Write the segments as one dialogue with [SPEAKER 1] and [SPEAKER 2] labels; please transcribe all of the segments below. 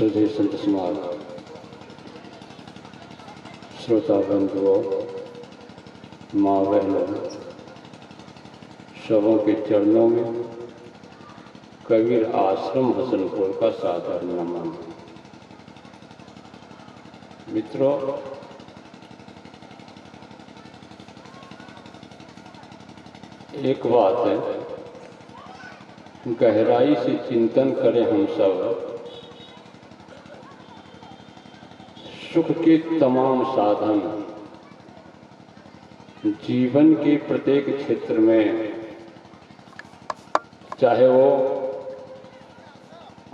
[SPEAKER 1] श्रद्धेय संत समाज, श्रोता बंधुओं, माँ बहनों, सबों के चरणों में कबीर आश्रम हसनपुर का सादर नमन। मित्रों, एक बात है, गहराई से चिंतन करें हम सब। सुख के तमाम साधन जीवन के प्रत्येक क्षेत्र में, चाहे वो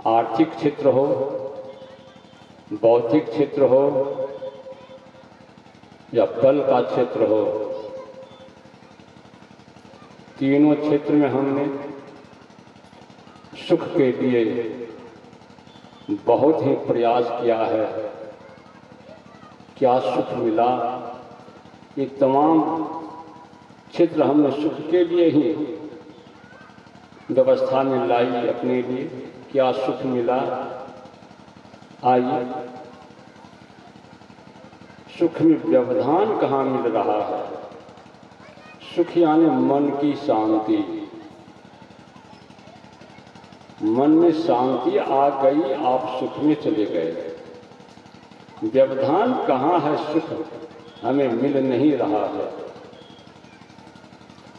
[SPEAKER 1] आर्थिक क्षेत्र हो, बौद्धिक क्षेत्र हो या बल का क्षेत्र हो, तीनों क्षेत्र में हमने सुख के लिए बहुत ही प्रयास किया है। क्या सुख मिला? ये तमाम क्षेत्र हमने सुख के लिए ही व्यवस्था में लाई अपने लिए। क्या सुख मिला? आइए, सुख में व्यवधान कहाँ मिल रहा है? सुख यानी मन की शांति। मन में शांति आ गई, आप सुख में चले गए। व्यवधान कहाँ है? सुख हमें मिल नहीं रहा है।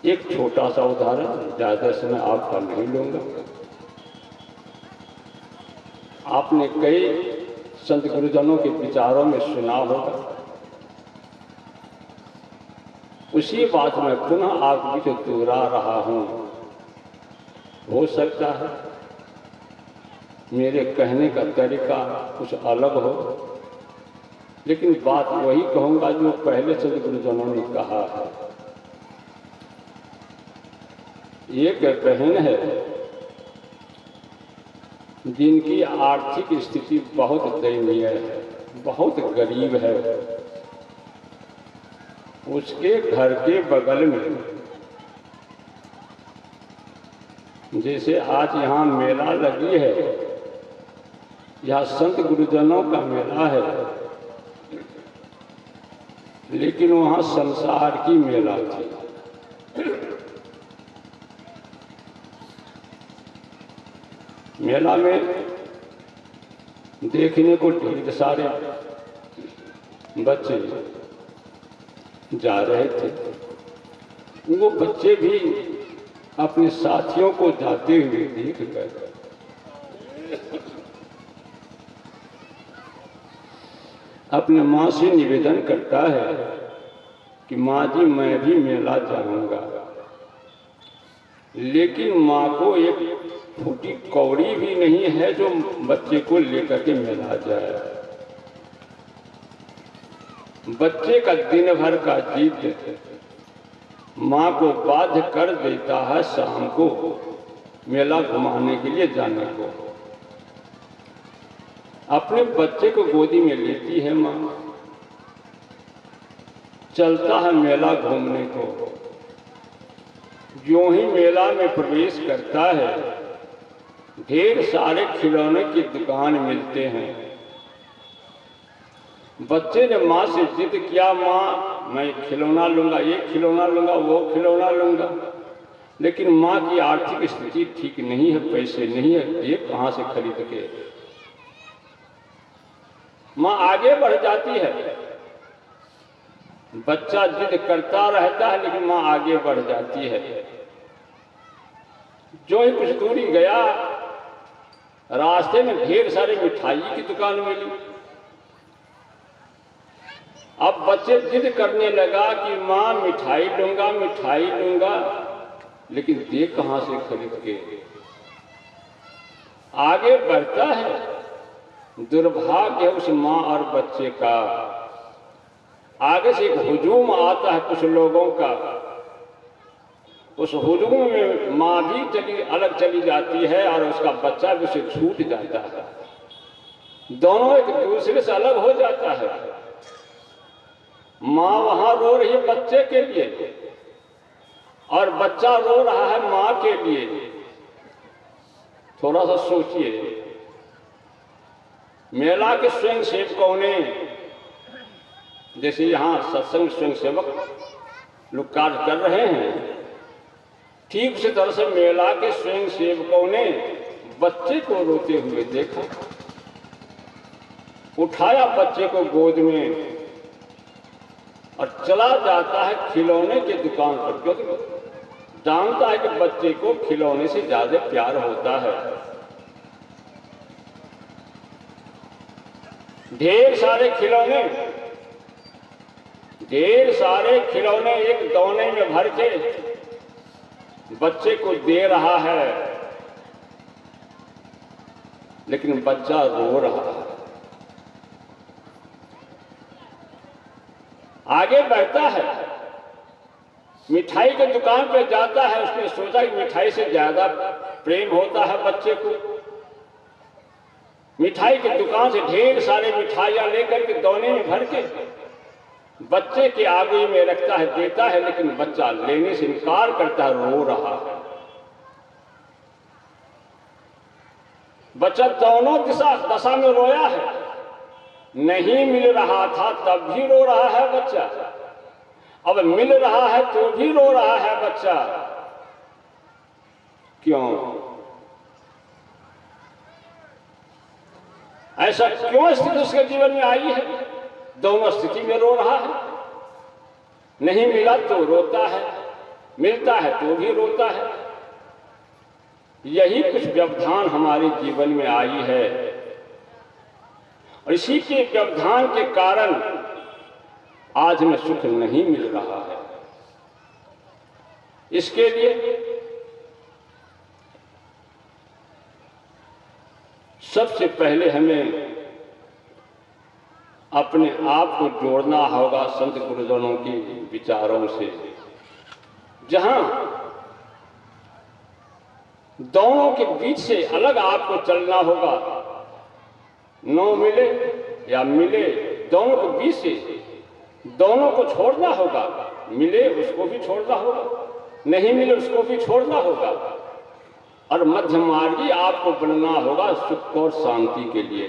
[SPEAKER 1] एक छोटा सा उदाहरण, ज्यादा समय आपका नहीं लूंगा। आपने कई संत गुरुजनों के विचारों में सुना होगा। उसी बात में पुनः आप बीच दोहरा रहा हूं। हो सकता है मेरे कहने का तरीका कुछ अलग हो, लेकिन बात वही कहूंगा जो पहले संत गुरुजनों ने कहा है। एक बहन है जिनकी आर्थिक स्थिति बहुत दयनीय है, बहुत गरीब है। उसके घर के बगल में, जैसे आज यहाँ मेला लगी है, यह संत गुरुजनों का मेला है, लेकिन वहाँ संसार की मेला थी। मेला में देखने को ढेर सारे बच्चे जा रहे थे। वो बच्चे भी अपने साथियों को जाते हुए देख गए। अपने माँ से निवेदन करता है कि माँ जी, मैं भी मेला जाऊंगा। लेकिन माँ को एक फूटी कौड़ी भी नहीं है जो बच्चे को लेकर के मेला जाए। बच्चे का दिन भर का जिद माँ को बाध्य कर देता है शाम को मेला घुमाने के लिए जाने को। अपने बच्चे को गोदी में लेती है माँ, चलता है मेला घूमने को। जो ही मेला में प्रवेश करता है, ढेर सारे खिलौने की दुकान मिलते हैं। बच्चे ने माँ से जिद किया, माँ मैं खिलौना लूंगा, ये खिलौना लूंगा, वो खिलौना लूंगा। लेकिन माँ की आर्थिक स्थिति ठीक नहीं है, पैसे नहीं है, ये कहाँ से खरीद के। माँ आगे बढ़ जाती है। बच्चा जिद करता रहता है, लेकिन माँ आगे बढ़ जाती है। जो ही कुछ दूरी गया, रास्ते में ढेर सारे मिठाई की दुकान मिली। अब बच्चे जिद करने लगा कि माँ मिठाई लूंगा, मिठाई लूंगा, लेकिन दे कहाँ से खरीद के। आगे बढ़ता है। दुर्भाग्य है उस माँ और बच्चे का। आगे से एक हुजूम आता है कुछ लोगों का। उस हुजूम में माँ भी अलग चली जाती है और उसका बच्चा भी उसे छूट जाता है। दोनों एक दूसरे से अलग हो जाता है। माँ वहां रो रही है बच्चे के लिए और बच्चा रो रहा है माँ के लिए। थोड़ा सा सोचिए, मेला के स्वयं सेवकों ने, जैसे यहाँ सत्संग स्वयं सेवक लोग कार्य कर रहे हैं, ठीक उसी तरह से मेला के स्वयं सेवकों ने बच्चे को रोते हुए देखा, उठाया बच्चे को गोद में और चला जाता है खिलौने की दुकान पर, क्योंकि जानता है कि बच्चे को खिलौने से ज्यादा प्यार होता है। ढेर सारे खिलौने एक दौने में भर के बच्चे को दे रहा है, लेकिन बच्चा रो रहा है। आगे बढ़ता है, मिठाई की दुकान पे जाता है, उसने सोचा कि मिठाई से ज्यादा प्रेम होता है बच्चे को। मिठाई की दुकान से ढेर सारे मिठाइयां लेकर के दौने में भर के बच्चे के आगे में रखता है, देता है, लेकिन बच्चा लेने से इनकार करता है, रो रहा है। बच्चा दोनों दशा में रोया है, नहीं मिल रहा था तब भी रो रहा है बच्चा, अब मिल रहा है तो भी रो रहा है बच्चा। क्यों? ऐसा क्यों स्थिति उसके जीवन में आई है? दोनों स्थिति में रो रहा है, नहीं मिला तो रोता है, मिलता है तो भी रोता है। यही कुछ व्यवधान हमारे जीवन में आई है, और इसी के व्यवधान के कारण आज हमें सुख नहीं मिल रहा है। इसके लिए सबसे पहले हमें अपने आप को जोड़ना होगा संत गुरुजनों के विचारों से, जहां दोनों के बीच से अलग आपको चलना होगा। न मिले या मिले, दोनों के बीच से दोनों को छोड़ना होगा। मिले उसको भी छोड़ना होगा, नहीं मिले उसको भी छोड़ना होगा, और मध्यमार्गी आपको बनना होगा सुख और शांति के लिए।